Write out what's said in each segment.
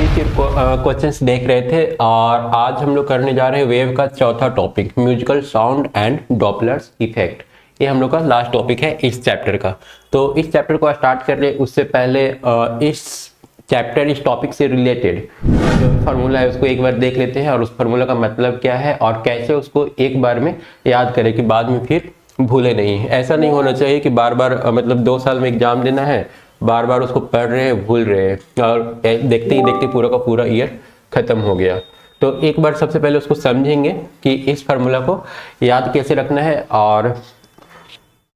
Previous year questions देख रहे थे और आज हम लोग करने जा रहे हैं वेव का चौथा topic, musical sound and Doppler's effect. ये हम लोग का लास्ट टॉपिक है इस चैप्टर का। तो इस चैप्टर को स्टार्ट कर ले उससे पहले इस टॉपिक से रिलेटेड जो फार्मूला है उसको एक बार देख लेते हैं और उस फार्मूला का मतलब क्या है और कैसे उसको एक बार में याद करें कि बाद में फिर भूले नहीं। ऐसा नहीं होना चाहिए कि बार बार मतलब 2 साल में एग्जाम देना है, बार बार उसको पढ़ रहे हैं भूल रहे हैं और देखते ही देखते पूरा का पूरा ईयर खत्म हो गया। तो एक बार सबसे पहले उसको समझेंगे कि इस फार्मूला को याद कैसे रखना है और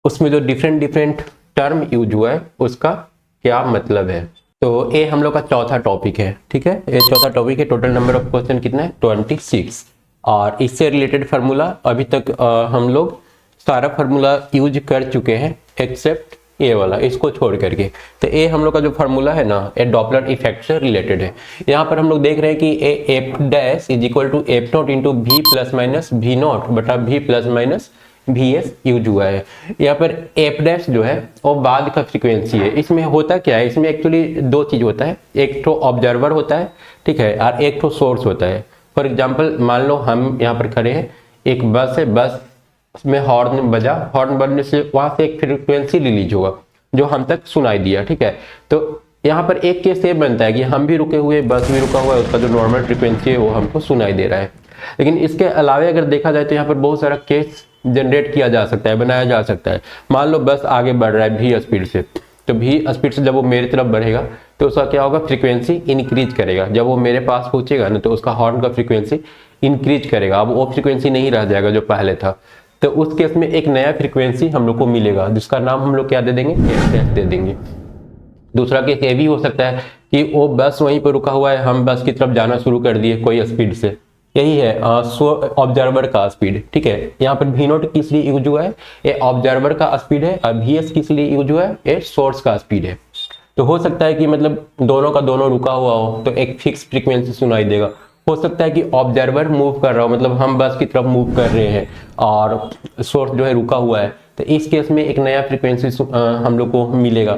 उसमें जो डिफरेंट टर्म यूज हुआ है उसका क्या मतलब है। तो ये हम लोग का चौथा टॉपिक है, ठीक है। ये चौथा टॉपिक है। टोटल नंबर ऑफ क्वेश्चन कितना है? 26। और इससे रिलेटेड फार्मूला अभी तक हम लोग सारा फार्मूला यूज कर चुके हैं एक्सेप्ट ये वाला, इसको छोड़ करके। तो ये हम लोग का जो फार्मूला है ना, ये डॉपलर इफेक्ट से रिलेटेड है। यहाँ पर हम लोग देख रहे हैं कि f dash is equal to f not into v plus minus v not बटा v plus minus v s use हुआ है। यहाँ पर एफ डैश जो है वो बाद का फ्रीक्वेंसी है। इसमें होता क्या है, इसमें एक्चुअली 2 चीज होता है, एक तो ऑब्जर्वर होता है, ठीक है, और एक तो सोर्स होता है। फॉर एग्जाम्पल मान लो हम यहाँ पर खड़े हैं, एक बस है, बस में हॉर्न बजा, हॉर्न बजने से वहां से एक फ्रीक्वेंसी रिलीज होगा जो हम तक सुनाई दिया, ठीक है। तो यहाँ पर एक केस ये बनता है कि हम भी रुके हुए, बस भी रुका हुआ है, उसका जो नॉर्मल फ्रीक्वेंसी है वो हमको सुनाई दे रहा है। लेकिन इसके अलावा अगर देखा जाए तो यहाँ पर बहुत सारा केस जनरेट किया जा सकता है, बनाया जा सकता है। मान लो बस आगे बढ़ रहा है भी स्पीड से, तो भी स्पीड से जब वो मेरी तरफ बढ़ेगा तो उसका क्या होगा, फ्रीक्वेंसी इंक्रीज करेगा। जब वो मेरे पास पहुंचेगा ना तो उसका हॉर्न का फ्रीक्वेंसी इंक्रीज करेगा। अब वो फ्रीक्वेंसी नहीं रह जाएगा जो पहले था। तो उस केस में एक नया फ्रीक्वेंसी हम लोग को मिलेगा जिसका नाम हम लोग क्या दे देंगे, एफ डैश दे देंगे। दूसरा केस ये भी हो सकता है कि वो बस वहीं पर रुका हुआ है, हम बस की तरफ जाना शुरू कर दिए कोई स्पीड से, यही है ऑब्जर्वर का स्पीड, ठीक है। यहाँ पर वी नॉट किस लिए यूज हुआ है, ये ऑब्जर्वर का स्पीड है, और वी एस किस लिए यूज हुआ है, ये सोर्स का स्पीड है। तो हो सकता है कि मतलब दोनों का दोनों रुका हुआ हो तो एक फिक्स फ्रीक्वेंसी सुनाई देगा। हो सकता है कि ऑब्जर्वर मूव कर रहा हो, मतलब हम बस की तरफ मूव कर रहे हैं और सोर्स जो है रुका हुआ है, तो इस केस में एक नया फ्रीक्वेंसी हम लोग को मिलेगा।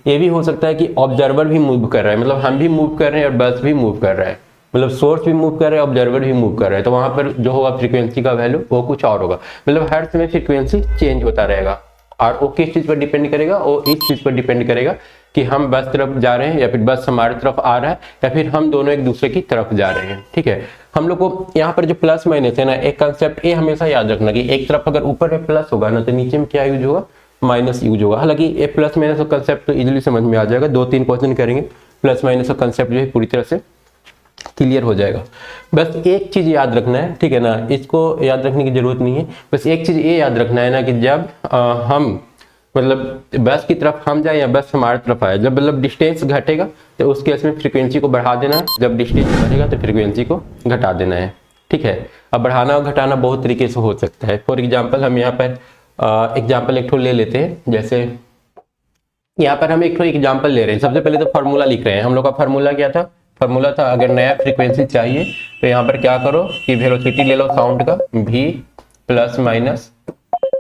ये भी हो सकता है कि ऑब्जर्वर भी मूव कर रहा है, मतलब हम भी मूव कर रहे हैं और बस भी मूव कर रहा है, मतलब सोर्स भी मूव कर रहा है, ऑब्जर्वर भी मूव कर रहा है। तो वहां पर जो होगा फ्रीक्वेंसी का वैल्यू वो कुछ और होगा। मतलब हर समय फ्रीक्वेंसी चेंज होता रहेगा और वो किस चीज पर डिपेंड करेगा, वो इस चीज पर डिपेंड करेगा कि हम बस तरफ जा रहे हैं या फिर बस हमारी तरफ आ रहा है या फिर हम दोनों एक दूसरे की तरफ जा रहे हैं, ठीक है। हम लोग को यहाँ पर जो प्लस माइनस है ना, एक कंसेप्ट ये हमेशा याद रखना कि एक तरफ अगर ऊपर में प्लस होगा ना तो नीचे में क्या यूज होगा, माइनस यूज होगा। हालांकि ये प्लस माइनस का कंसेप्ट तो इजीली समझ में आ जाएगा, 2-3 क्वेश्चन करेंगे प्लस माइनस का कंसेप्ट जो है पूरी तरह से क्लियर हो जाएगा। बस एक चीज याद रखना है, ठीक है ना, इसको याद रखने की जरूरत नहीं है। बस एक चीज ये याद रखना है ना कि जब हम मतलब बस की तरफ हम जाए या बस हमारी तरफ आए, जब मतलब डिस्टेंस घटेगा तो उस केस में फ्रीक्वेंसी को बढ़ा देना है, जब डिस्टेंस बढ़ेगा तो फ्रीक्वेंसी को घटा देना है, ठीक है। अब बढ़ाना और घटाना बहुत तरीके से हो सकता है। फॉर एग्जाम्पल हम यहाँ पर एग्जाम्पल एक ठो ले लेते हैं। जैसे यहाँ पर हम एक ठो एग्जाम्पल ले रहे हैं। सबसे पहले तो फार्मूला लिख रहे हैं। हम लोग का फार्मूला क्या था, फार्मूला था अगर नया फ्रीक्वेंसी चाहिए तो यहाँ पर क्या करो कि वेलोसिटी ले लो साउंड का, v प्लस माइनस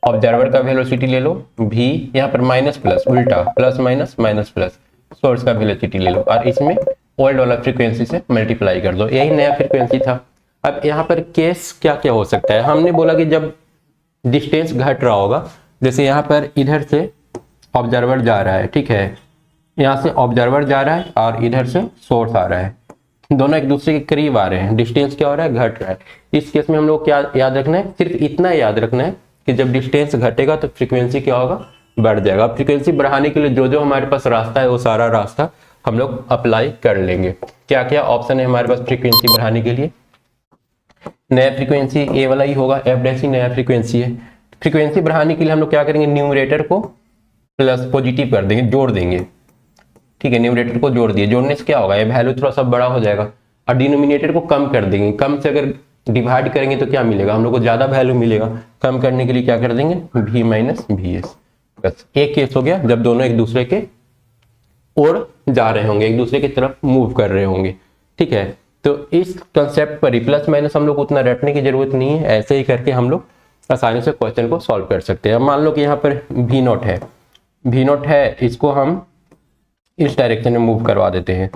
ऑब्जर्वर का वेलोसिटी ले लो v, यहाँ पर माइनस प्लस उल्टा, plus minus minus plus, source का वेलोसिटी ले लो और इसमें ओल्ड वाला फ्रीक्वेंसी से मल्टीप्लाई कर दो। यही नया फ्रीक्वेंसी था। अब यहाँ पर केस क्या क्या हो सकता है, हमने बोला कि जब डिस्टेंस घट रहा होगा, जैसे यहाँ पर इधर से ऑब्जर्वर जा रहा है, ठीक है, यहाँ से ऑब्जर्वर जा रहा है और इधर से सोर्स आ रहा है, दोनों एक दूसरे के करीब आ रहे हैं, डिस्टेंस क्या हो रहा है, घट रहा है। इस केस में हम लोग क्या याद रखना है, सिर्फ इतना याद रखना है कि जब डिस्टेंस घटेगा तो फ्रीक्वेंसी क्या होगा, बढ़ जाएगा। फ्रीक्वेंसी बढ़ाने के लिए जो जो हमारे पास रास्ता है वो सारा रास्ता हम लोग अप्लाई कर लेंगे। क्या क्या ऑप्शन है हमारे पास फ्रीक्वेंसी बढ़ाने के लिए, नया फ्रीक्वेंसी ए वाला ही होगा, एफ डैश ही नया फ्रीक्वेंसी है। फ्रीक्वेंसी बढ़ाने के लिए हम लोग क्या करेंगे, न्यूमरेटर को प्लस पॉजिटिव कर देंगे, जोड़ देंगे, ठीक है। न्यूमरेटर को जोड़ दिए, जोड़ने से क्या होगा, ये वैल्यू थोड़ा सा बड़ा हो जाएगा। और डिनोमिनेटर को कम कर देंगे, कम से अगर डिवाइड करेंगे तो क्या मिलेगा, हम लोग को ज्यादा वैल्यू मिलेगा। कम करने के लिए क्या कर देंगे, v माइनस वी एस। बस एक केस हो गया जब दोनों एक दूसरे के ओर जा रहे होंगे, एक दूसरे की तरफ मूव कर रहे होंगे, ठीक है। तो इस कंसेप्ट पर ही प्लस माइनस हम लोग उतना रटने की जरूरत नहीं है, ऐसे ही करके हम लोग आसानी से क्वेश्चन को सॉल्व कर सकते हैं। मान लो कि यहाँ पर वी नॉट है, वी नॉट है, इसको हम इस डायरेक्शन में मूव करवा देते हैं,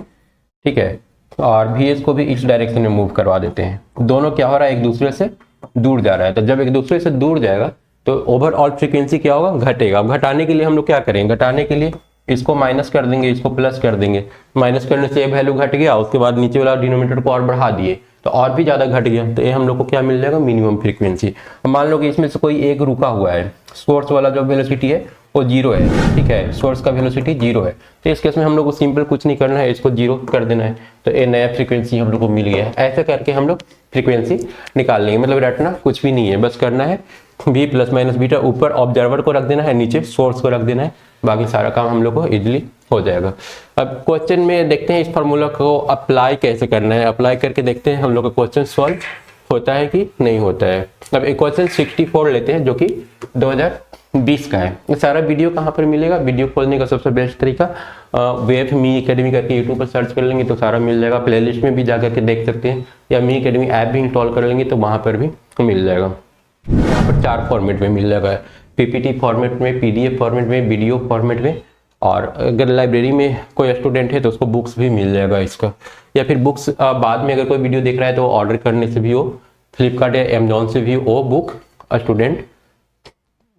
ठीक है। और VS को भी इस डायरेक्शन में मूव करवा देते हैं। दोनों क्या हो रहा है, एक दूसरे से दूर जा रहा है। तो जब एक दूसरे से दूर जाएगा तो ओवरऑल फ्रीक्वेंसी क्या होगा, घटेगा। अब घटाने के लिए हम लोग क्या करेंगे, घटाने के लिए इसको माइनस कर देंगे, इसको प्लस कर देंगे। माइनस करने से ये वैल्यू घट गया, उसके बाद नीचे वाला डिनोमिनेटर को और बढ़ा दिए तो और भी ज़्यादा घट गया, तो ये हम लोग को क्या मिल जाएगा, मिनिमम फ्रीक्वेंसी। मान लो कि इसमें से कोई एक रुका हुआ है, सोर्स वाला जो वेलोसिटी है वो जीरो है, ठीक है, सोर्स का वेलोसिटी जीरो है। तो इस केस में हम लोग को सिंपल कुछ नहीं करना है, इसको जीरो कर देना है, तो ये नया फ्रीक्वेंसी हम लोग को मिल गया है। ऐसे करके हम लोग फ्रीक्वेंसी निकाल लेंगे, मतलब रटना कुछ भी नहीं है, बस करना है v प्लस माइनस बीटा, ऊपर ऑब्जर्वर को रख देना है, नीचे सोर्स को रख देना है, बाकी सारा काम हम लोग को इजीली हो जाएगा। अब क्वेश्चन में देखते हैं इस फार्मूला को अप्लाई कैसे करना है। अप्लाई करके देखते हैं हम लोग का क्वेश्चन सॉल्व होता है कि नहीं होता है। अब एक क्वेश्चन 64 लेते हैं जो कि 2020 का है। ये सारा वीडियो कहाँ पर मिलेगा, वीडियो खोलने का सबसे बेस्ट तरीका वेव मी एकेडमी करके यूट्यूब पर सर्च कर लेंगे तो सारा मिल जाएगा। प्लेलिस्ट में भी जा करके देख सकते हैं, या मी एकेडमी ऐप भी इंस्टॉल कर लेंगे तो वहाँ पर भी मिल जाएगा। यहाँ पर 4 फॉर्मेट में मिल जाएगा, पीपीटी फॉर्मेट में, पीडीएफ फॉर्मेट में, वीडियो फॉर्मेट में, और अगर लाइब्रेरी में कोई स्टूडेंट है तो उसको बुक्स भी मिल जाएगा इसका। या फिर बुक्स बाद में अगर कोई वीडियो देख रहा है तो ऑर्डर करने से भी वो फ्लिपकार्ट या अमेजोन से भी वो बुक स्टूडेंट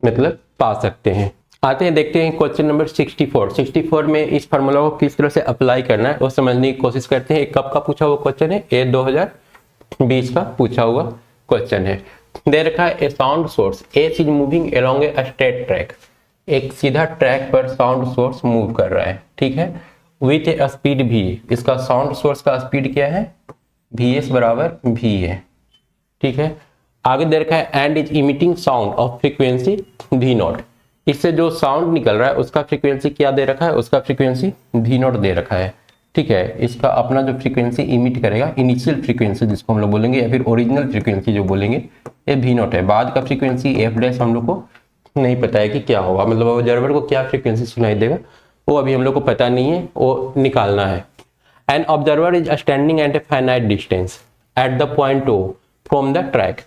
मतलब पा सकते हैं। आते हैं देखते हैं क्वेश्चन नंबर 64 में इस फार्मूला को किस तरह से अप्लाई करना है वो समझने की कोशिश करते हैं। कब का पूछा हुआ क्वेश्चन है, ये 2020 का पूछा हुआ क्वेश्चन है। दे रखा है a sound source s is moving along a straight track, एक सीधा ट्रैक पर साउंड सोर्स मूव कर रहा है, ठीक है, विथ ए स्पीड v। इसका साउंड सोर्स का स्पीड क्या है, vs बराबर v है, ठीक है। आगे दे रखा है and is emitting sound of frequency v not, इससे जो साउंड निकल रहा है उसका फ्रीक्वेंसी क्या दे रखा है, उसका फ्रीक्वेंसी v नॉट दे रखा है, ठीक है। इसका अपना जो फ्रीक्वेंसी इमिट करेगा, इनिशियल फ्रीक्वेंसी जिसको हम लोग बोलेंगे या फिर ओरिजिनल फ्रीक्वेंसी जो बोलेंगे, ये v नॉट है। बाद का फ्रीक्वेंसी f डैश हम लोग को नहीं पता है कि क्या होगा, मतलब ऑब्जर्वर को क्या फ्रीक्वेंसी सुनाई देगा वो अभी हम लोग को पता नहीं है, वो निकालना है। An observer is standing at a finite distance at the point O from the track,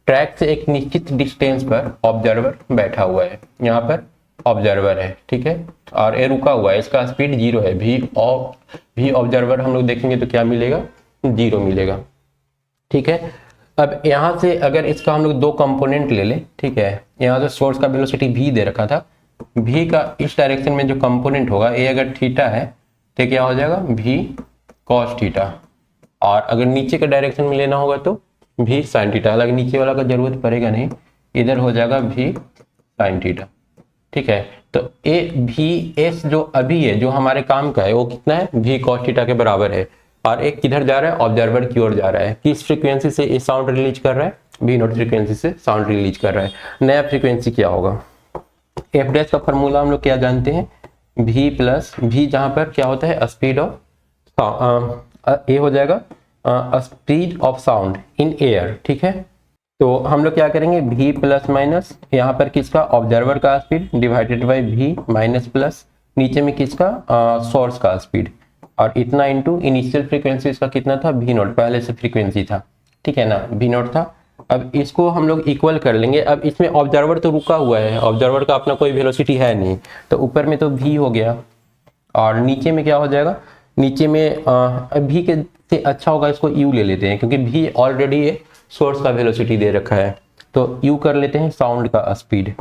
track से एक निश्चित डिस्टेंस पर ऑब्जर्वर बैठा हुआ है, यहाँ पर ऑब्जर्वर है, ठीक है, और ये रुका हुआ है, इसका स्पीड 0 है। भी ऑब्जर्वर हम लोग देखेंगे तो क्या मिलेगा, 0 मिलेगा, ठीक है। अब यहाँ से अगर इसका हम लोग 2 कंपोनेंट ले लें, ठीक है, यहाँ से सोर्स का वेलोसिटी v दे रखा था, v का इस डायरेक्शन में जो कंपोनेंट होगा ये अगर थीटा है तो क्या हो जाएगा v cos थीटा, और अगर नीचे के डायरेक्शन में लेना होगा तो v sin थीटा। हालांकि नीचे वाला का जरूरत पड़ेगा नहीं, इधर हो जाएगा v sin थीटा, ठीक है। तो ए vs जो अभी है जो हमारे काम का है वो कितना है, v cos थीटा के बराबर है, और एक किधर जा रहा है, ऑब्जर्वर की ओर जा रहा है। किस फ्रीक्वेंसी से ये साउंड रिलीज कर रहा है, v नॉट फ्रीक्वेंसी से साउंड रिलीज कर रहा है। नया फ्रीक्वेंसी क्या होगा, एफ डैश का फॉर्मूला हम लोग क्या जानते हैं, v प्लस v, जहां पर क्या होता है स्पीड ऑफ, ये हो जाएगा speed of sound in air, ठीक है। तो हम लोग क्या करेंगे, v प्लस माइनस यहाँ पर किसका, ऑब्जर्वर का speed divided by v minus plus नीचे में किसका, सोर्स का स्पीड, और इतना इनटू इनिशियल फ्रीक्वेंसी इसका कितना था, v नॉट, पहले से फ्रीक्वेंसी था, ठीक है ना, v नॉट था। अब इसको हम लोग इक्वल कर लेंगे। अब इसमें ऑब्जर्वर तो रुका हुआ है, ऑब्जर्वर का अपना कोई वेलोसिटी है नहीं, तो ऊपर में तो v हो गया, और नीचे में क्या हो जाएगा, नीचे में v के से अच्छा होगा इसको u ले लेते हैं, क्योंकि v ऑलरेडी ये सोर्स का वेलोसिटी दे रखा है, तो u कर लेते हैं साउंड का स्पीड,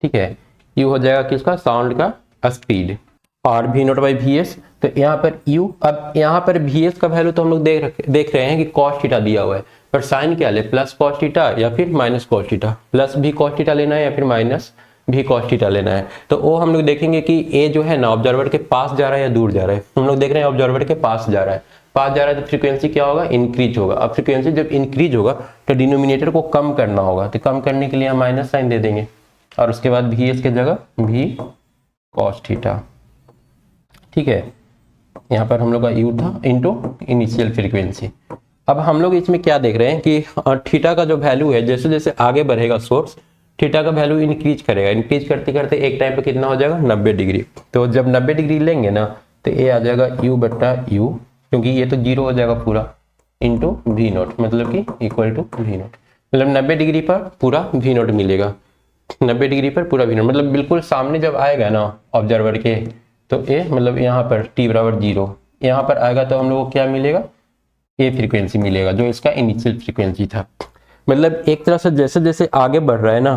ठीक है, u हो जाएगा किसका, साउंड का स्पीड, और v not by V S. तो यहाँ पर u, अब यहाँ पर वी एस का वैल्यू तो हम लोग देख रहे हैं कि cos थीटा दिया हुआ है, पर साइन क्या ले, प्लस cos थीटा या फिर माइनस cos थीटा, प्लस भी cos थीटा लेना है या फिर माइनस भी cos थीटा लेना है। तो वो हम लोग देखेंगे कि ए जो है ना ऑब्जर्वर के पास जा रहा है या दूर जा रहा है। हम लोग देख रहे हैं ऑब्जर्वर के पास जा रहा है, पास जा रहा है तो फ्रीक्वेंसी क्या होगा, इंक्रीज होगा। अब फ्रीक्वेंसी जब इंक्रीज होगा तो डिनोमिनेटर को कम करना होगा, तो कम करने के लिए हम माइनस साइन दे देंगे, और उसके बाद वी एस के जगह v cos थीटा, ठीक है। यहाँ पर हम लोग का u था इंटू इनिशियल फ्रीक्वेंसी। अब हम लोग इसमें क्या देख रहे हैं कि थीटा का जो वैल्यू है जैसे जैसे आगे बढ़ेगा सोर्स, थीटा का वैल्यू इंक्रीज करेगा, इंक्रीज करते करते एक टाइम पे कितना हो जाएगा, 90 डिग्री। तो जब 90 डिग्री लेंगे ना तो ये आ जाएगा u बट्टा u, क्योंकि ये तो 0 हो जाएगा पूरा, इंटू वी नॉट, मतलब कि इक्वल टू वी नॉट, मतलब 90 डिग्री पर पूरा वी नॉट मिलेगा, 90 डिग्री पर पूरा वी नॉट, मतलब बिल्कुल सामने जब आएगा ना ऑब्जर्वर के, तो ये मतलब यहाँ पर t बराबर 0 यहाँ पर आएगा तो हम लोग को क्या मिलेगा, ये फ्रीक्वेंसी मिलेगा जो इसका इनिशियल फ्रीक्वेंसी था। मतलब एक तरह से जैसे जैसे आगे बढ़ रहा है ना,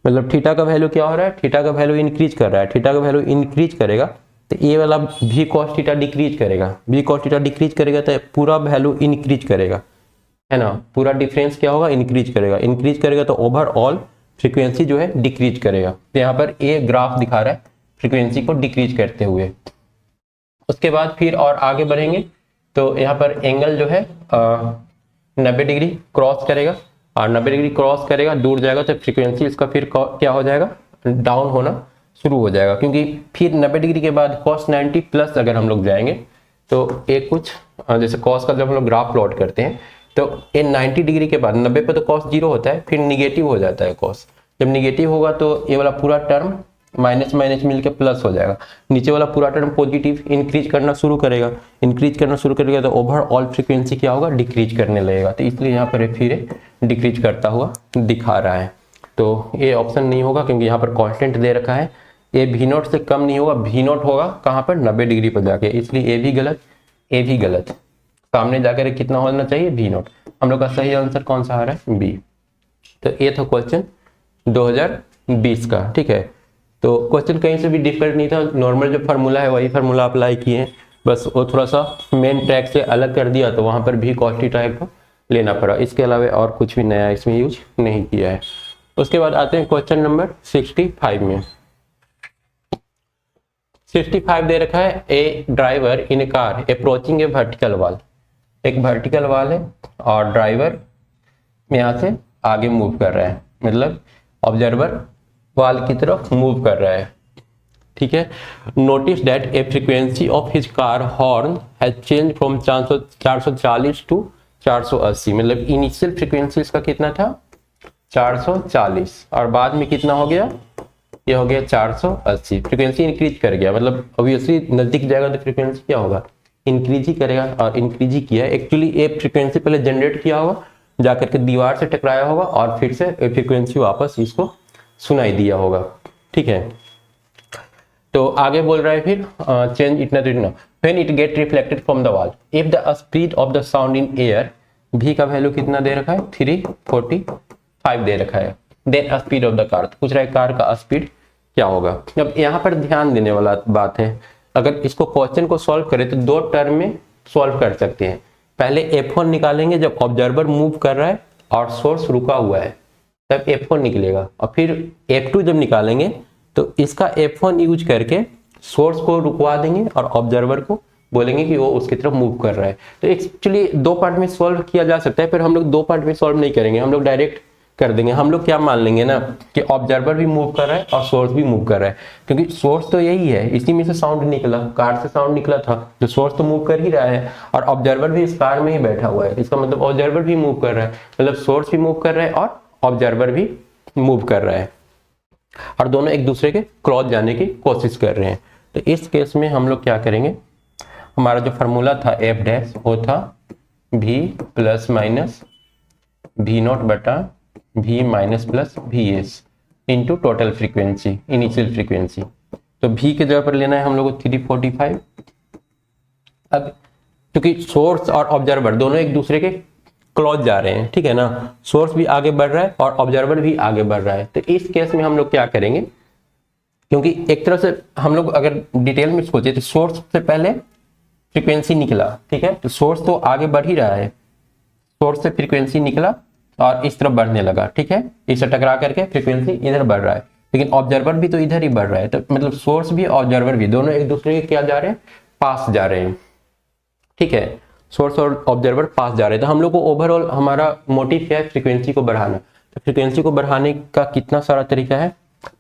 मतलब थीटा का वैल्यू क्या हो रहा है, थीटा का वैल्यू इंक्रीज कर रहा है, थीटा का वैल्यू इंक्रीज करेगा तो ये वाला भी कॉस थीटा डिक्रीज करेगा, भी कॉस थीटा डिक्रीज करेगा तो पूरा वैल्यू इंक्रीज करेगा, है ना, पूरा डिफरेंस क्या होगा, इंक्रीज करेगा, इंक्रीज करेगा तो ओवरऑल फ्रीक्वेंसी जो है डिक्रीज करेगा। तो यहाँ पर ये ग्राफ दिखा रहा है फ्रीक्वेंसी को डिक्रीज करते हुए। उसके बाद फिर और आगे बढ़ेंगे तो यहाँ पर एंगल जो है 90 डिग्री क्रॉस करेगा, और 90 डिग्री क्रॉस करेगा दूर जाएगा तो फ्रीक्वेंसी इसका फिर क्या हो जाएगा, डाउन होना शुरू हो जाएगा, क्योंकि फिर 90 डिग्री के बाद cos 90 प्लस अगर हम लोग जाएंगे तो एक कुछ जैसे cos का जब हम लोग ग्राफ प्लॉट करते हैं तो ये 90 डिग्री के बाद 90 पे तो cos 0 होता है, फिर निगेटिव हो जाता है cos। जब निगेटिव होगा तो ये वाला पूरा टर्म माइनस माइनस मिलके प्लस हो जाएगा, नीचे वाला पूरा टर्म पॉजिटिव इंक्रीज करना शुरू करेगा, इंक्रीज करना शुरू करेगा तो ओवरऑल फ्रीक्वेंसी क्या होगा, डिक्रीज करने लगेगा। तो इसलिए यहाँ पर फिर डिक्रीज करता हुआ दिखा रहा है। तो ये ऑप्शन नहीं होगा क्योंकि यहाँ पर कांस्टेंट दे रखा है, ये भी नॉट से कम नहीं होगा, भी नॉट होगा कहाँ पर 90 डिग्री पर जाके, इसलिए ये भी गलत, ये भी गलत। सामने जाकर कितना होना चाहिए, भी नॉट। हम लोग का सही आंसर कौन सा आ रहा है, बी। तो ये था क्वेश्चन 2020 का, ठीक है। तो क्वेश्चन कहीं से भी डिफिकल्ट नहीं था, नॉर्मल जो फार्मूला है वही फार्मूला अप्लाई किए हैं, बस वो थोड़ा सा मेन ट्रैक से अलग कर दिया तो वहाँ पर भी कॉस्ट टाइप का लेना पड़ा, इसके अलावा और कुछ भी नया इसमें यूज नहीं किया है। उसके बाद आते हैं क्वेश्चन नंबर 65 में। 65 दे रखा है, ए ड्राइवर इन ए कार अप्रोचिंग ए वर्टिकल वॉल। एक वर्टिकल वॉल है और ड्राइवर यहाँ से आगे मूव कर रहा है, मतलब ऑब्जर्वर वॉल की तरफ मूव कर रहा है, ठीक है। Notice that a frequency of his car horn has change from 440 to 480, मतलब इनिशियल फ्रीक्वेंसी इसका कितना था 440 और बाद में कितना हो गया, ये हो गया 480। फ्रीक्वेंसी इंक्रीज कर गया, मतलब ऑब्वियसली नजदीक जाएगा तो फ्रीक्वेंसी क्या होगा, इंक्रीज ही करेगा, और इंक्रीज ही किया है। एक्चुअली ये फ्रीक्वेंसी पहले जनरेट किया होगा, जाकर के दीवार से टकराया होगा और फिर से फ्रीक्वेंसी वापस इसको सुनाई दिया होगा, ठीक है। तो आगे बोल रहा है फिर चेंज इतना तो इतना, when it get reflected from the wall if the speed of the sound in air, भी का वैल्यू कितना दे रखा है 345 दे रखा है, then speed of the car, तो पूछ रहा है कार का स्पीड क्या होगा। अब यहाँ पर ध्यान देने वाला बात है, अगर इसको क्वेश्चन को सॉल्व करें तो दो टर्म में सॉल्व कर सकते हैं। पहले F1 निकालेंगे जब ऑब्जर्वर मूव कर रहा है और सोर्स रुका हुआ है तब F1 निकलेगा, और फिर F2 जब निकालेंगे तो इसका F1 यूज करके सोर्स को रुकवा देंगे और ऑब्जर्वर को बोलेंगे कि वो उसकी तरफ मूव कर रहा है। तो एक्चुअली दो पार्ट में सॉल्व किया जा सकता है, फिर हम लोग दो पार्ट में सॉल्व नहीं करेंगे, हम लोग डायरेक्ट कर देंगे। हम लोग क्या मान लेंगे ना कि ऑब्जर्वर भी मूव कर रहा है और सोर्स भी मूव कर रहा है, क्योंकि सोर्स तो यही है, इसी में से साउंड निकला, कार से साउंड निकला था, तो सोर्स तो मूव कर ही रहा है और ऑब्जर्वर भी इस कार में ही बैठा हुआ है, इसका मतलब ऑब्जर्वर भी मूव कर रहा है, मतलब सोर्स भी मूव कर रहा है और ऑब्जर्वर भी मूव कर रहा है, और दोनों एक दूसरे के क्रॉस जाने की कोशिश कर रहे हैं। तो इस केस में हम लोग क्या करेंगे, हमारा जो फार्मूला था एफ डैश वो था v plus minus v not बटा v minus plus V S into total frequency, initial frequency. तो v के जगह पर लेना है हम लोग को 345। अब क्योंकि सोर्स और ऑब्जर्वर दोनों एक दूसरे के क्लोज जा रहे हैं, ठीक है ना, सोर्स भी आगे बढ़ रहा है और ऑब्जर्वर भी आगे बढ़ रहा है, तो इस केस में हम लोग क्या करेंगे, क्योंकि एक तरह से हम लोग अगर डिटेल में सोचे तो सोर्स से पहले फ्रीक्वेंसी निकला, ठीक है, तो सोर्स तो आगे बढ़ ही रहा है, सोर्स से फ्रीक्वेंसी निकला और इस तरफ बढ़ने लगा, ठीक है, इससे टकरा करके फ्रीक्वेंसी इधर बढ़ रहा है, लेकिन ऑब्जर्वर भी तो इधर ही बढ़ रहा है, तो मतलब सोर्स भी ऑब्जर्वर भी दोनों एक दूसरे के क्या जा रहे हैं, पास जा रहे हैं, ठीक है, सोर्स और ऑब्जर्वर पास जा रहे हैं। तो हम लोग को ओवरऑल हमारा मोटिव क्या है, फ्रीक्वेंसी को बढ़ाना। तो फ्रीक्वेंसी को बढ़ाने का कितना सारा तरीका है,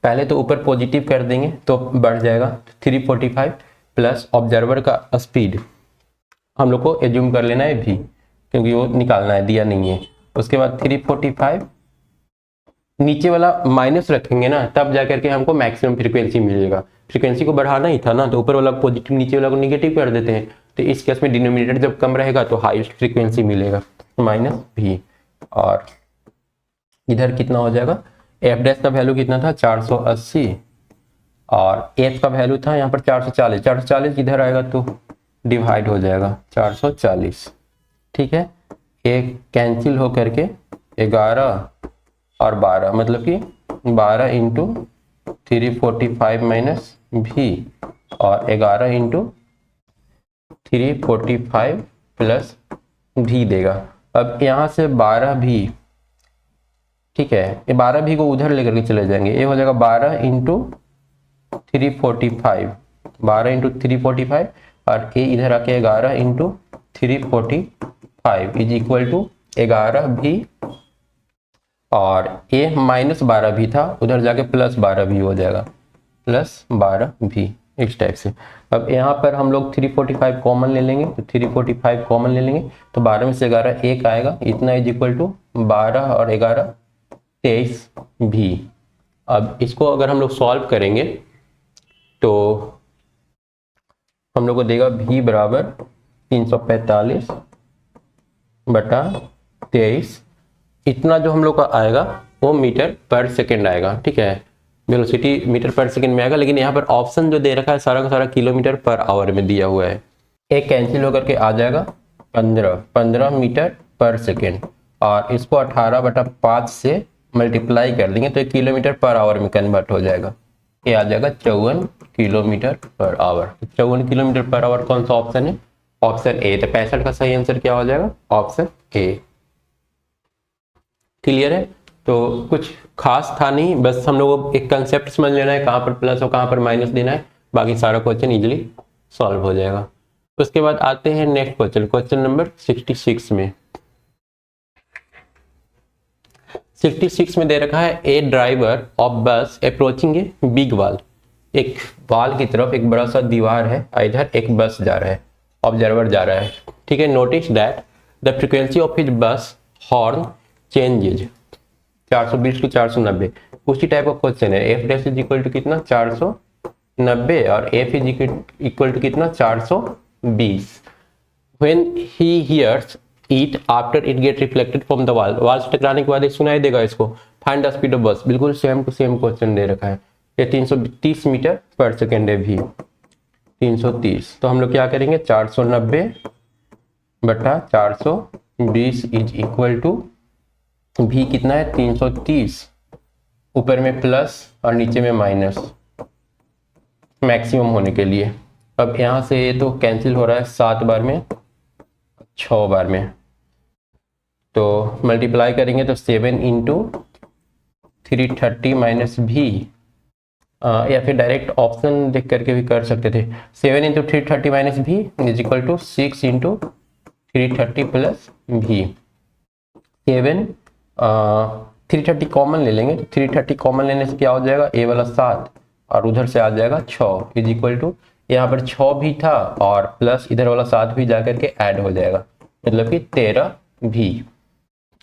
पहले तो ऊपर पॉजिटिव कर देंगे तो बढ़ जाएगा 345 प्लस ऑब्जर्वर का स्पीड हम लोग को एज्यूम कर लेना है v, क्योंकि वो निकालना है, दिया नहीं है। उसके बाद 345 नीचे वाला माइनस रखेंगे ना, तब जाकर के हमको मैक्सिमम फ्रीक्वेंसी मिलेगा। फ्रीक्वेंसी को बढ़ाना ही था ना, तो ऊपर वाला पॉजिटिव नीचे वाला को निगेटिव कर देते हैं, तो इस केस में डिनोमिनेटर जब कम रहेगा तो हाईएस्ट फ्रीक्वेंसी मिलेगा माइनस v, और इधर कितना हो जाएगा, एफ डैश का वैल्यू कितना था 480 और एफ का वैल्यू था यहाँ पर 440, 440 इधर आएगा तो डिवाइड हो जाएगा 440, ठीक है, एक कैंसिल हो करके 11 और 12, मतलब कि 12 इंटू 345 माइनस भी और 11 इंटू 345 प्लस भी देगा। अब यहाँ से 12 भी, ठीक है, ये 12 भी को उधर लेकर के चले जाएंगे, ये हो जाएगा 12 इंटू 345, 12 इंटू 345 और ये इधर आके 11 इंटू 345 इज इक्वल टू 11 भी और ये माइनस 12 भी था, उधर जाके प्लस 12 भी हो जाएगा, प्लस 12 भी, इस टाइप से। अब यहाँ पर हम लोग 345 कॉमन ले लेंगे, तो 345 कॉमन ले लेंगे तो 12 में से 11 एक आएगा, इतना इज इक्वल टू 12 और 11 23 भी। अब इसको अगर हम लोग सॉल्व करेंगे तो हम लोग को देगा भी बराबर 345 बटा 23, इतना जो हम लोग का आएगा वो मीटर पर सेकेंड आएगा, ठीक है, वेलोसिटी मीटर पर सेकेंड में आएगा। लेकिन यहाँ पर ऑप्शन जो दे रखा है सारा का सारा किलोमीटर पर आवर में दिया हुआ है। एक कैंसिल होकर के आ जाएगा 15 मीटर पर सेकेंड और इसको 18/5 से मल्टीप्लाई कर देंगे तो एक किलोमीटर पर आवर में कन्वर्ट हो जाएगा, ये आ जाएगा 54 kilometre per our. 54 kilometre per our कौन सा ऑप्शन है? Option A. तो 65 का सही आंसर क्या हो जाएगा? Option A. क्लियर है? तो कुछ खास था नहीं, बस हम लोगों को एक कंसेप्ट समझ लेना है, कहाँ पर प्लस और कहाँ पर माइनस देना है, बाकी सारा क्वेश्चन इजीली सॉल्व हो जाएगा। उसके बाद आते हैं नेक्स्ट क्वेश्चन, क्वेश्चन नंबर 66 में। 66 में दे रखा है ए ड्राइवर ऑफ बस अप्रोचिंग ए बिग वॉल। एक वॉल की तरफ एक बड़ा सा दीवार है, इधर एक बस जा रहा है, ऑब्जर्वर जा रहा है, ठीक है। Notice that the frequency of his bus horn changes 420 to 490। उसी टाइप का क्वेश्चन है। F dash is equal to कितना? 490 और एफ इज इक्वल टू कितना? 420। When he hears it after it get reflected from the wall, wall से टकराने के बाद एक सुनाई देगा इसको। फाइंड द स्पीड ऑफ बस, बिल्कुल सेम टू सेम क्वेश्चन दे रखा है। ये 330 मीटर पर सेकेंड है भी 330, तो हम लोग क्या करेंगे? 490 बटा 420 इज इक्वल टू भी कितना है? 330, ऊपर में प्लस और नीचे में माइनस, मैक्सिमम होने के लिए। अब यहाँ से ये तो कैंसिल हो रहा है 7 बार में, 6 बार में, तो मल्टीप्लाई करेंगे तो 7 इंटू 330 माइनस भी, या फिर डायरेक्ट ऑप्शन देख करके भी कर सकते थे। 7 into 330 minus v is equal to 6 into 330 plus v. 7 330 common ले लेंगे, तो 330 कॉमन लेने से क्या हो जाएगा? ए वाला 7 और उधर से आ जाएगा 6 इज इक्वल टू, यहाँ पर 6 भी था और प्लस इधर वाला 7 भी जाकर के ऐड हो जाएगा, मतलब कि 13 भी।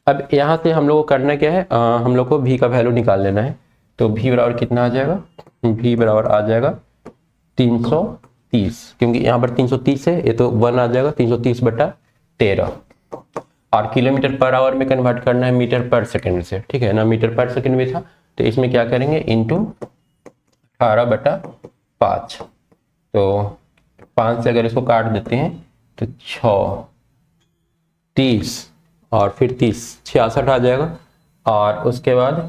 अब यहाँ से हम लोग को करना क्या है? हम लोग को भी का वैल्यू निकाल लेना है। तो भी बराबर कितना आ जाएगा? भी बराबर आ जाएगा 330, क्योंकि यहाँ पर 330 है, ये तो 1 आ जाएगा, 330 बटा 13। और किलोमीटर पर आवर में कन्वर्ट करना है मीटर पर सेकंड से, ठीक है ना। मीटर पर सेकंड में था तो इसमें क्या करेंगे? इंटू 18/5, तो 5 से अगर इसको काट देते हैं तो 6, 30 और फिर 30, 66 आ जाएगा। और उसके बाद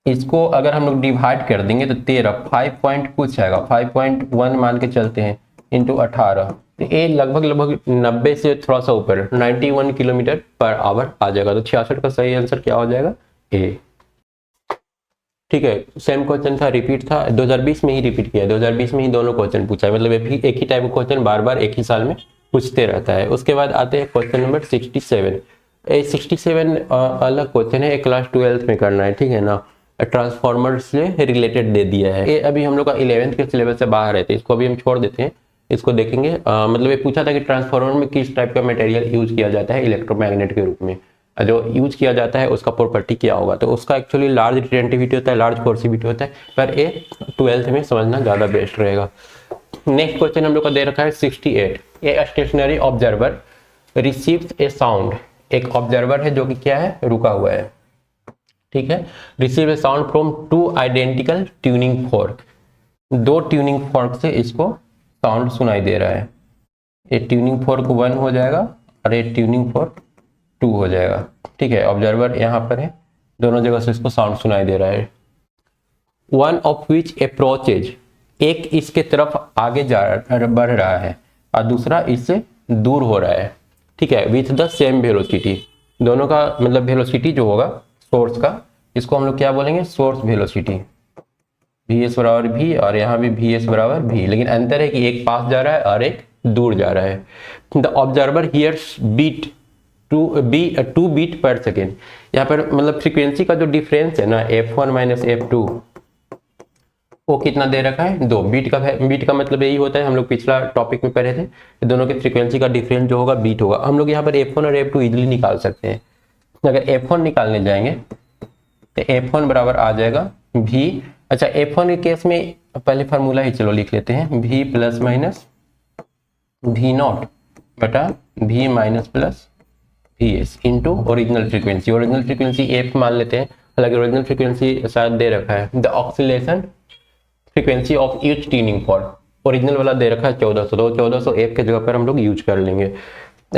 इसको अगर हम लोग डिवाइड कर देंगे तो 13 5 पॉइंट कुछ आएगा, 5.1 मान के चलते हैं, इंटू 18, तो ये लगभग 90 से थोड़ा सा ऊपर 91 किलोमीटर पर आवर आ जाएगा। तो 66 का सही आंसर क्या हो जाएगा? ए। ठीक है, सेम क्वेश्चन था, रिपीट था, 2020 में ही रिपीट किया है, 2020 में ही दोनों क्वेश्चन पूछा है, मतलब एक ही टाइप का क्वेश्चन बार बार एक ही साल में पूछते रहता है। उसके बाद आते हैं क्वेश्चन नंबर 67। 67 अलग क्वेश्चन है, क्लास 12th में करना है, ठीक है ना। ट्रांसफॉर्मर से रिलेटेड दे दिया है, ये अभी हम लोग का 11th के सिलेबस से बाहर है, तो इसको अभी हम छोड़ देते हैं, इसको देखेंगे। मतलब ये पूछा था कि ट्रांसफार्मर में किस टाइप का मटेरियल यूज किया जाता है इलेक्ट्रोमैग्नेट के रूप में, जो यूज किया जाता है उसका प्रॉपर्टी क्या होगा। तो उसका एक्चुअली लार्ज रिटेंटिविटी होता है, लार्ज फोर्सिविटी होता है, पर ये 12th में समझना ज़्यादा बेस्ट रहेगा। नेक्स्ट क्वेश्चन हम लोग का दे रखा है 68। A stationary observer receives A sound, एक ऑब्जर्वर है जो कि क्या है? रुका हुआ है, ठीक है। Receive A sound from 2 identical tuning fork, 2 tuning fork से इसको साउंड सुनाई दे रहा है। ये ट्यूनिंग फोर्क 1 हो जाएगा और ये ट्यूनिंग फोर्क 2 हो जाएगा। ठीक है, ऑब्जर्वर यहाँ पर है, दोनों जगह से इसको साउंड सुनाई दे रहा है। वन ऑफ विच अप्रोचेज, एक इसके तरफ आगे बढ़ रहा है और दूसरा इससे दूर हो रहा है। ठीक है, विथ द सेम वेलोसिटी, दोनों का मतलब वेलोसिटी जो होगा सोर्स का, इसको हम लोग क्या बोलेंगे, सोर्स वेलोसिटी। वी एस बराबर भी और यहाँ भी वी एस बराबर भी, लेकिन अंतर है कि एक पास जा रहा है और एक दूर जा रहा है। The observer hears beat two beat per second, यहाँ पर मतलब फ्रीक्वेंसी का जो डिफरेंस है ना f1 माइनस f2, वो कितना दे रखा है, 2 बीट का मतलब यही होता है, हम लोग पिछला टॉपिक में पढ़े थे, दोनों के फ्रीक्वेंसी का डिफरेंस जो होगा बीट होगा। हम लोग यहाँ पर f1 और f2 इजीली निकाल सकते हैं। अगर f1 निकालने जाएंगे तो f1 बराबर आ जाएगा v, अच्छा f1 के केस में पहले फार्मूला ही चलो लिख लेते हैं, v plus minus v not बटा v minus plus V S into original frequency. Original frequency f मान लेते हैं, हालांकि ओरिजिनल फ्रीक्वेंसी शायद दे रखा है, the oscillation frequency of each tuning fork, original वाला दे रखा है 1400, तो 1400 f के जगह पर हम लोग यूज कर लेंगे।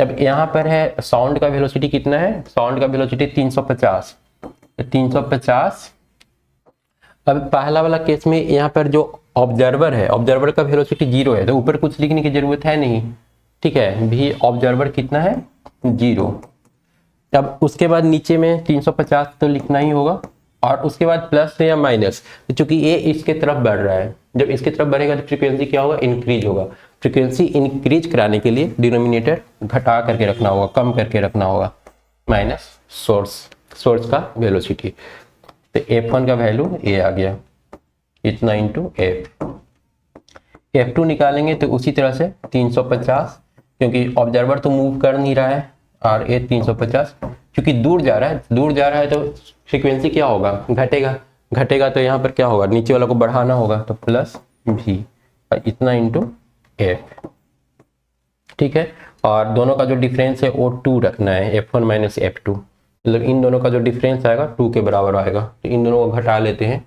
अब यहाँ पर है साउंड का वेलोसिटी कितना है, साउंड का वेलोसिटी 350, 350। अब पहला वाला केस में यहाँ पर जो ऑब्जर्वर है, ऑब्जर्वर का वेलोसिटी 0 है, तो ऊपर कुछ लिखने की जरूरत है नहीं। ठीक है, भी ऑब्जर्वर कितना है 0। अब उसके बाद नीचे में 350 तो लिखना ही होगा, और उसके बाद प्लस या माइनस, चूंकि ये इसके तरफ बढ़ रहा है, जब इसके तरफ बढ़ेगा तो फ्रीक्वेंसी क्या होगा, इंक्रीज होगा। फ्रीक्वेंसी इंक्रीज कराने के लिए डिनोमिनेटर घटा करके रखना होगा, कम करके रखना होगा, माइनस सोर्स का वेलोसिटी। तो f1 का वैल्यू ये आ गया इतना इंटू f2 निकालेंगे तो उसी तरह से 350, क्योंकि ऑब्जर्वर तो मूव कर नहीं रहा है, और ये 350 क्योंकि दूर जा रहा है तो फ्रीक्वेंसी क्या होगा, घटेगा तो यहाँ पर क्या होगा, नीचे वाला को बढ़ाना होगा, तो प्लस v और इतना इंटू f। ठीक है, और दोनों का जो डिफरेंस है वो 2 रखना है, f1 माइनस f2, मतलब इन दोनों का जो डिफरेंस आएगा 2 के बराबर आएगा, तो इन दोनों को घटा लेते हैं,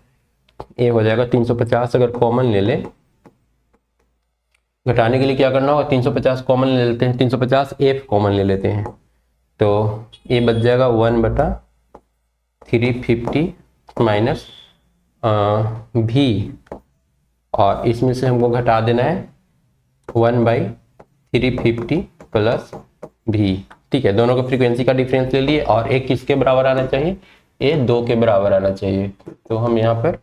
ये हो जाएगा 350। अगर कॉमन ले ले, घटाने के लिए क्या करना होगा, 350 कॉमन ले लेते हैं, 350 f कॉमन ले लेते हैं, तो ये बच जाएगा 1/350 माइनस v, और इसमें से हमको घटा देना है 1/350 प्लस v। ठीक है, दोनों का फ्रीक्वेंसी का डिफरेंस ले लिए, और एक किसके बराबर आना चाहिए, ये 2 के बराबर आना चाहिए, तो हम यहाँ पर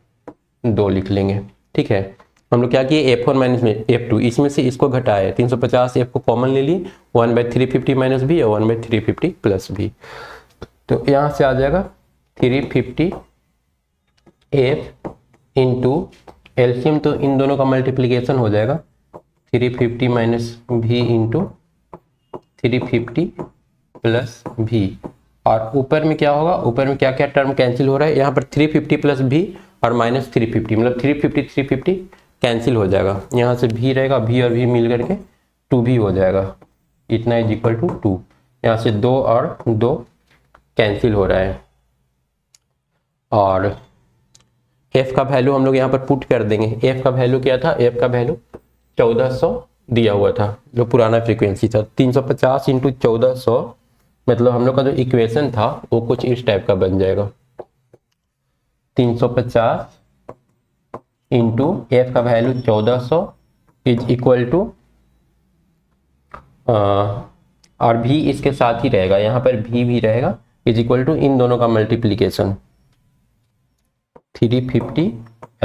2 लिख लेंगे। ठीक है, हम लोग क्या किए, f1 माइनस में f2, इसमें से इसको घटाए, 350 f को कॉमन ले लिए, 1/350 माइनस v और 1/350 प्लस v, तो यहाँ से आ जाएगा 350 f इंटू एल्सियम, तो इन दोनों का मल्टीप्लीकेशन हो जाएगा 350 minus v into 350 plus v, और ऊपर में क्या होगा, ऊपर में क्या क्या टर्म कैंसिल हो रहा है, यहाँ पर 350 प्लस v और माइनस 350, मतलब 350 कैंसिल हो जाएगा, यहाँ से v रहेगा, v और v मिल करके 2v हो जाएगा, इतना इज इक्वल टू 2, यहाँ से 2 और 2 कैंसिल हो रहा है, और f का वैल्यू हम लोग यहाँ पर पुट कर देंगे। f का वैल्यू क्या था, f का वैल्यू 1400 दिया हुआ था, जो पुराना फ्रीक्वेंसी था, 350 इंटू 1400, मतलब हम लोग का जो इक्वेशन था वो कुछ इस टाइप का बन जाएगा, 350 इंटू f का वैल्यू 1400 इज इक्वल टू, और v इसके साथ ही रहेगा, यहाँ पर v भी रहेगा, इज इक्वल टू इन दोनों का multiplication 350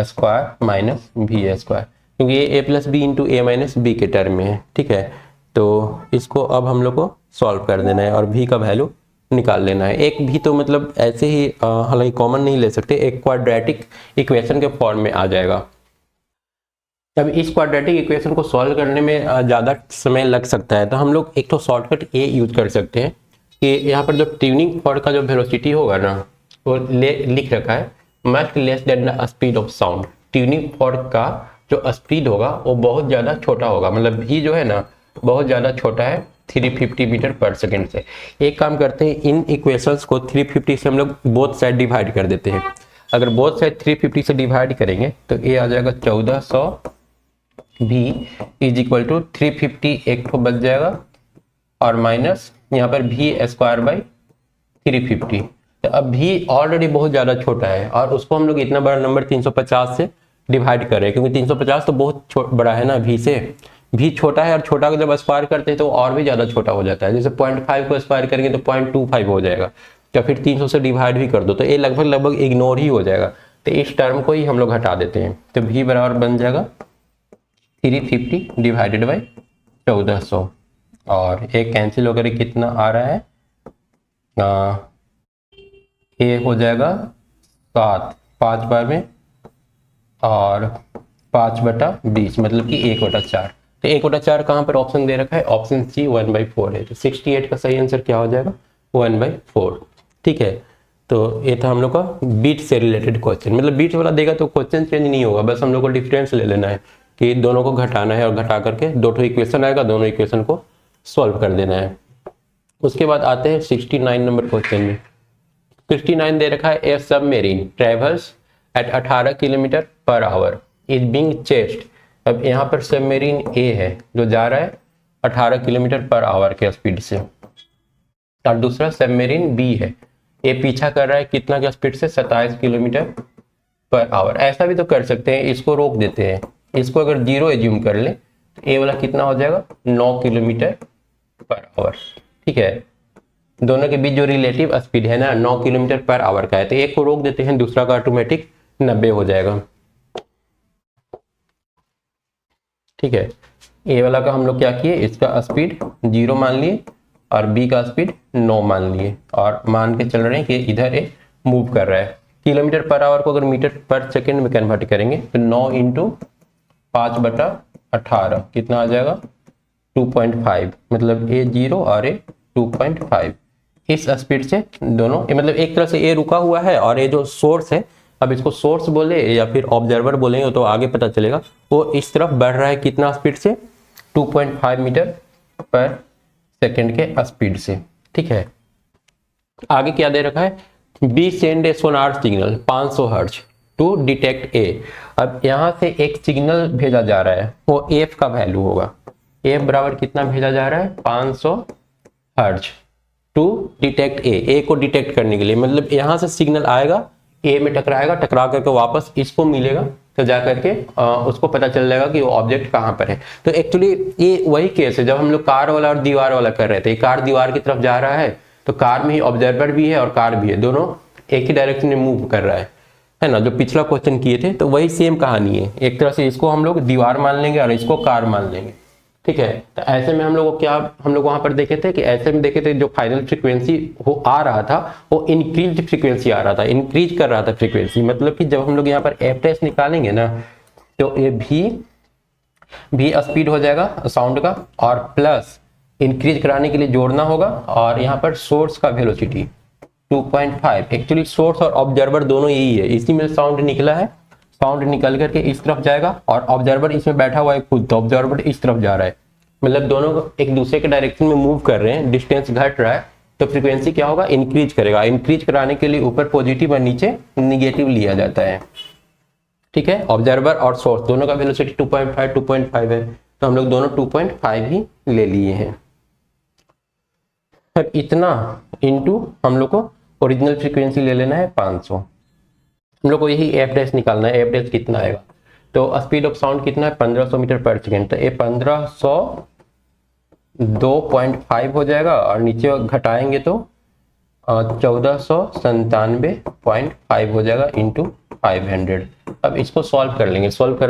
square minus v square, क्योंकि ये a plus b into a minus b के टर्म में है। ठीक है, तो इसको अब हम लोग को सॉल्व कर देना है और v का वैल्यू निकाल लेना है। एक भी तो मतलब ऐसे ही हालांकि कॉमन नहीं ले सकते, एक क्वाड्रेटिक इक्वेशन के फॉर्म में आ जाएगा। अब इस क्वाड्रेटिक इक्वेशन को सॉल्व करने में ज़्यादा समय लग सकता है, तो हम लोग एक तो शॉर्टकट ये यूज कर सकते हैं कि यहाँ पर जो ट्यूनिंग फॉर्क का जो वेलोसिटी होगा ना, वो लिख रखा है must less than the speed of sound. Tuning fork का जो स्पीड होगा वो बहुत ज़्यादा छोटा होगा, मतलब v जो है ना बहुत ज़्यादा छोटा है 350 मीटर पर सेकेंड से। एक काम करते हैं, इन इक्वेशंस को 350 से हम लोग बोथ साइड डिवाइड कर देते हैं। अगर बोथ साइड 350 से डिवाइड करेंगे तो ये आ जाएगा 1400 v इज इक्वल टू 350 एक तो बच जाएगा और माइनस यहाँ पर v स्क्वायर बाई 350। तो अब v ऑलरेडी बहुत ज़्यादा छोटा है और उसको हम लोग इतना बड़ा नंबर 350 से डिवाइड कर रहे हैं, क्योंकि 350 तो बहुत बड़ा है ना v से। v छोटा है और छोटा को जब स्क्वायर करते हैं तो और भी ज़्यादा छोटा हो जाता है। जैसे 0.5 को स्क्वायर करेंगे तो 0.25 हो जाएगा, या फिर 300 से डिवाइड भी कर दो तो ये लगभग इग्नोर ही हो जाएगा। तो इस टर्म को ही हम लोग हटा देते हैं। तो v बराबर बन जाएगा 350 डिवाइडेड बाई 1400 और एक कैंसिल होकर कितना आ रहा है, ये हो जाएगा 7 5 बार में और 5/20 मतलब कि 1/4। तो 1/4 कहाँ पर ऑप्शन दे रखा है, ऑप्शन सी 1/4 है। तो 68 का सही आंसर क्या हो जाएगा, 1/4। ठीक है, तो ये था हम लोग का बीट से रिलेटेड क्वेश्चन। मतलब बीट वाला देगा तो क्वेश्चन चेंज नहीं होगा, बस हम लोग को डिफरेंस ले लेना है कि दोनों को घटाना है और घटा करके दो इक्वेशन आएगा, दोनों इक्वेशन को सॉल्व कर देना है। उसके बाद आते हैं 69 नंबर क्वेश्चन में। 69 दे रखा है a submarine travels at 18 kilometre per hour is being chased. अब यहाँ पर सबमेरीन ए है जो जा रहा है 18 किलोमीटर पर आवर के स्पीड से, और दूसरा सबमेरीन बी है, ये पीछा कर रहा है कितना के स्पीड से, 27 किलोमीटर पर आवर। ऐसा भी तो कर सकते हैं, इसको रोक देते हैं, इसको अगर 0 एज्यूम कर ले तो ए वाला कितना हो जाएगा 9 किलोमीटर पर आवर। ठीक है, दोनों के बीच जो रिलेटिव स्पीड है ना 9 किलोमीटर पर आवर का है, तो एक को रोक देते हैं, दूसरा का ऑटोमेटिक 90 हो जाएगा। ठीक है, ए वाला का हम लोग क्या किए, इसका स्पीड 0 मान लिए और बी का स्पीड 9 मान लिए और मान के चल रहे हैं कि इधर ए मूव कर रहा है। किलोमीटर पर आवर को अगर मीटर पर सेकेंड में कन्वर्ट करेंगे तो 9 इंटू 5/18 कितना आ जाएगा 2.5, मतलब ए 0 और ए 2.5। इस स्पीड से दोनों मतलब एक तरह से ए रुका हुआ है और ये जो सोर्स है, अब इसको सोर्स बोले या फिर ऑब्जर्वर बोलेंगे तो आगे पता चलेगा, वो इस तरफ बढ़ रहा है कितना स्पीड से 2.5 मीटर पर सेकेंड के स्पीड से। ठीक है, आगे क्या दे रखा है, B send a sonar signal 500 hertz to detect a. अब यहाँ से एक सिग्नल भेजा जा रहा है, वो एफ का वैल्यू होगा, एफ बराबर कितना भेजा जा रहा है 500 हर्ट्ज टू डिटेक्ट ए को डिटेक्ट करने के लिए। मतलब यहाँ से सिग्नल आएगा, ए में टकराएगा, टकरा करके वापस इसको मिलेगा तो जा करके उसको पता चल जाएगा कि वो ऑब्जेक्ट कहाँ पर है। तो एक्चुअली ये वही केस है जब हम लोग कार वाला और दीवार वाला कर रहे थे। कार दीवार की तरफ जा रहा है तो कार में ही ऑब्जर्वर भी है और कार भी है, दोनों एक ही डायरेक्शन में मूव कर रहा है ना। जो पिछला क्वेश्चन किए थे तो वही सेम कहानी है, एक तरह से इसको हम लोग दीवार मान लेंगे और इसको कार मान लेंगे। ठीक है, तो ऐसे में हम लोग क्या हम लोग वहां पर देखे थे कि ऐसे में देखे थे जो फाइनल फ्रीक्वेंसी वो आ रहा था वो इंक्रीज फ्रीक्वेंसी आ रहा था, इंक्रीज कर रहा था फ्रीक्वेंसी। मतलब कि जब हम लोग यहाँ पर एफ टेस्ट निकालेंगे ना तो ये भी स्पीड हो जाएगा साउंड का और प्लस इंक्रीज कराने के लिए जोड़ना होगा, और यहाँ पर सोर्स का वेलोसिटी 2.5। एक्चुअली सोर्स और ऑब्जर्वर दोनों यही है, इसी में साउंड निकला है, साउंड निकल करके इस तरफ जाएगा और ऑब्जर्वर इसमें बैठा हुआ है खुद, तो ऑब्जर्वर इस तरफ जा रहा है। मतलब दोनों एक दूसरे के डायरेक्शन में मूव कर रहे हैं, डिस्टेंस घट रहा है तो फ्रीक्वेंसी क्या होगा इंक्रीज करेगा। इंक्रीज कराने के लिए ऊपर पॉजिटिव और नीचे निगेटिव लिया जाता है। ठीक है, ऑब्जर्वर और सोर्स दोनों का वेलोसिटी 2.5 है, तो हम लोग दोनों 2.5 ही ले लिए हैं। अब इतना इंटू हम लोग को ओरिजिनल फ्रीक्वेंसी ले लेना है 500। हम लोग को यही एफ डैश निकालना है, एफ डैश कितना आएगा, तो स्पीड ऑफ साउंड कितना है 1500 मीटर पर सेकेंड, तो ये 1502.5 हो जाएगा और नीचे घटाएंगे तो 1497.5 हो जाएगा इंटू 500। अब इसको सॉल्व कर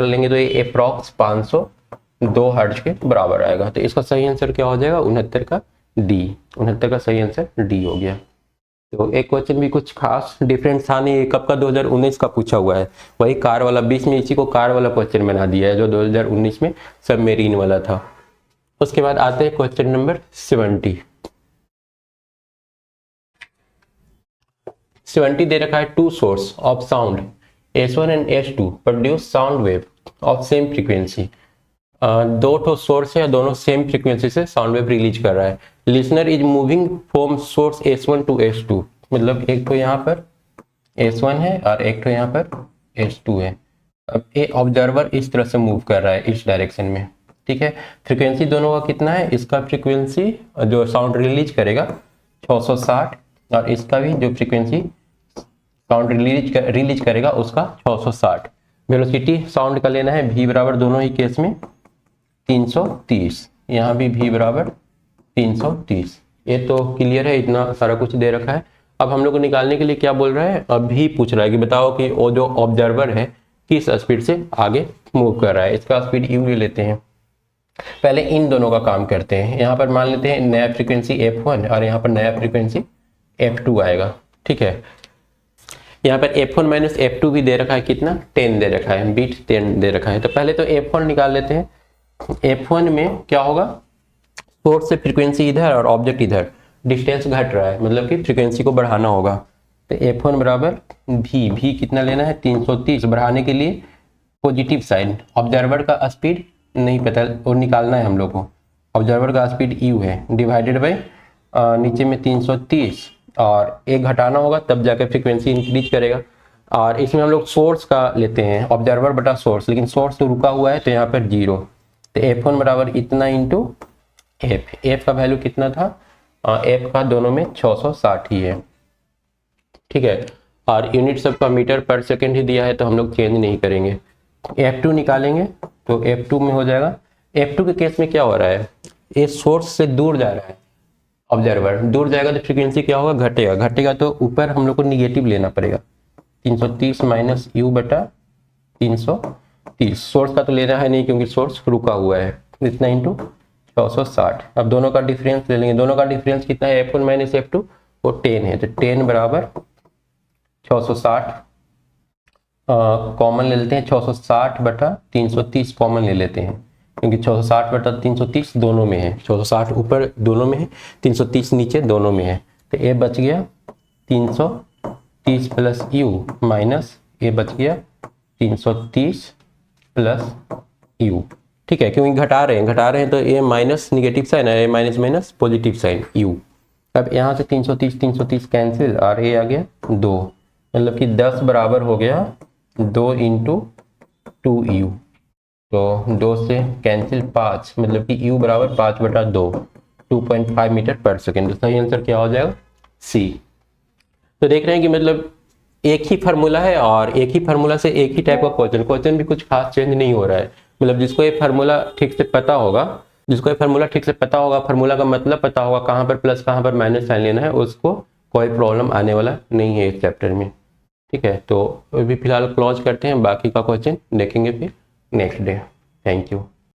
लेंगे तो ये अप्रॉक्स 502 हर्ट्ज के बराबर आएगा। तो इसका सही आंसर क्या हो जाएगा 69 का डी, 69 का सही आंसर डी हो गया। तो एक क्वेश्चन भी कुछ खास डिफरेंट था नहीं, कब का 2019 का पूछा हुआ है, वही कार वाला, बीच में इसी को कार वाला क्वेश्चन बना दिया है जो 2019 में सबमेरीन वाला था। उसके बाद आते हैं क्वेश्चन नंबर 70 दे रखा है two source of sound S1 and S2 produce sound wave of same frequency. दो ठो सोर्स है, दोनों सेम फ्रीक्वेंसी से साउंड वेव रिलीज कर रहा है। Listener is moving from source S1 to S2, मतलब एक तो यहाँ पर S1 है और एक तो यहाँ पर S2 है। अब ए ऑब्जर्वर इस तरह से मूव कर रहा है इस डायरेक्शन में, ठीक है। फ्रीक्वेंसी दोनों का कितना है, इसका फ्रीक्वेंसी जो साउंड रिलीज करेगा 660 और इसका भी जो फ्रीक्वेंसी साउंड रिलीज करेगा उसका 660। वेलोसिटी साउंड का लेना है v बराबर दोनों ही केस में 330, यहाँ भी v बराबर 330। ये तो क्लियर है, इतना सारा कुछ दे रखा है। अब हम लोग को निकालने के लिए क्या बोल रहा है, अब भी पूछ रहा है कि बताओ कि वो जो ऑब्जर्वर है किस स्पीड से आगे मूव कर रहा है। इसका स्पीड u ले लेते हैं। पहले इन दोनों का काम करते हैं। यहाँ पर मान लेते हैं नया फ्रीक्वेंसी f1 और यहाँ पर नया फ्रीक्वेंसी f2 आएगा, ठीक है। यहाँ पर f1 माइनस f2 भी दे रखा है, कितना 10 दे रखा है, बीट 10 दे रखा है। तो पहले तो f1 निकाल लेते हैं। f1 में क्या होगा, सोर्स से फ्रीक्वेंसी इधर और ऑब्जेक्ट इधर, डिस्टेंस घट रहा है मतलब कि फ्रीक्वेंसी को बढ़ाना होगा। तो f1 बराबर v कितना लेना है 330, बढ़ाने के लिए पॉजिटिव साइन। ऑब्जर्वर का स्पीड नहीं पता और निकालना है हम लोग को। ऑब्जर्वर का स्पीड u है, डिवाइडेड बाई नीचे में 330 और एक घटाना होगा तब जाकर फ्रीक्वेंसी इंक्रीज करेगा। और इसमें हम लोग सोर्स का लेते हैं, ऑब्जर्वर बटा सोर्स, लेकिन सोर्स तो रुका हुआ है तो यहाँ पर 0। तो f1 बराबर इतना इंटू f का वैल्यू कितना था, f का दोनों में 660 ही है, ठीक है। और यूनिट सबका मीटर पर सेकेंड ही दिया है तो हम लोग चेंज नहीं करेंगे। f2 निकालेंगे तो f2 में हो जाएगा। f2 के केस में क्या हो रहा है, ये सोर्स से दूर जा रहा है, ऑब्जर्वर दूर जाएगा तो फ्रीक्वेंसी क्या होगा, घटेगा तो ऊपर हम लोग को निगेटिव लेना पड़ेगा। 330 माइनस u बटा 330, सोर्स का तो लेना है नहीं क्योंकि सोर्स रुका हुआ है, इतना इंटू 660। अब दोनों का डिफरेंस ले लेंगे। दोनों का डिफरेंस कितना है, f1 माइनस f2, वो 10 है। तो 10 बराबर 660 कॉमन ले लेते हैं, 660 बटा 330 कॉमन ले लेते हैं क्योंकि 660 बटा 330 दोनों में है। 660 ऊपर दोनों में है, 330 नीचे दोनों में है। तो ये बच गया 330 प्लस u माइनस ये बच गया 330 प्लस u, ठीक है। क्योंकि घटा रहे हैं तो ये माइनस निगेटिव साइन है, minus minus positive sign u। अब यहाँ से 330 कैंसिल और ये आ गया 2, मतलब कि 10 बराबर हो गया 2 इंटू 2u। तो 2 से कैंसिल 5, मतलब कि u बराबर 5 बटा 2, 2.5 मीटर पर सेकेंड। तो सही आंसर क्या हो जाएगा, C। तो देख रहे हैं कि मतलब एक ही फार्मूला है और एक ही फार्मूला से एक ही टाइप का क्वेश्चन भी कुछ खास चेंज नहीं हो रहा है। मतलब जिसको ये फार्मूला ठीक से पता होगा, फार्मूला का मतलब पता होगा, कहाँ पर प्लस कहाँ पर माइनस साइन लेना है, उसको कोई प्रॉब्लम आने वाला नहीं है इस चैप्टर में, ठीक है। तो अभी फिलहाल क्लोज करते हैं, बाकी का क्वेश्चन देखेंगे फिर नेक्स्ट डे। Thank you.